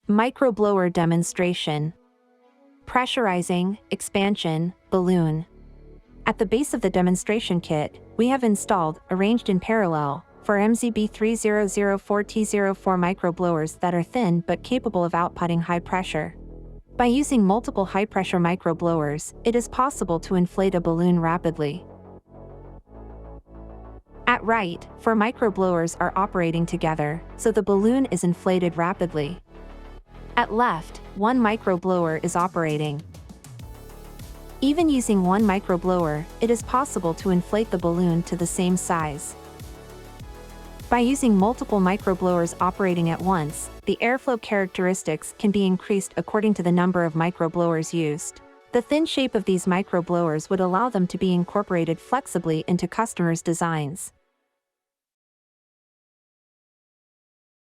Microblower demonstration. Pressurizing, expansion, balloon. At the base of the demonstration kit, we have installed, arranged in parallel, for MZB3004T04 microblowers that are thin but capable of outputting high pressure. By using multiple high-pressure microblowers, it is possible to inflate a balloon rapidly. At right, 4 microblowers are operating together, so the balloon is inflated rapidly. At left, 1 microblower is operating. Even using 1 microblower, it is possible to inflate the balloon to the same size. By using multiple microblowers operating at once, the airflow characteristics can be increased according to the number of microblowers used. The thin shape of these microblowers would allow them to be incorporated flexibly into customers' designs.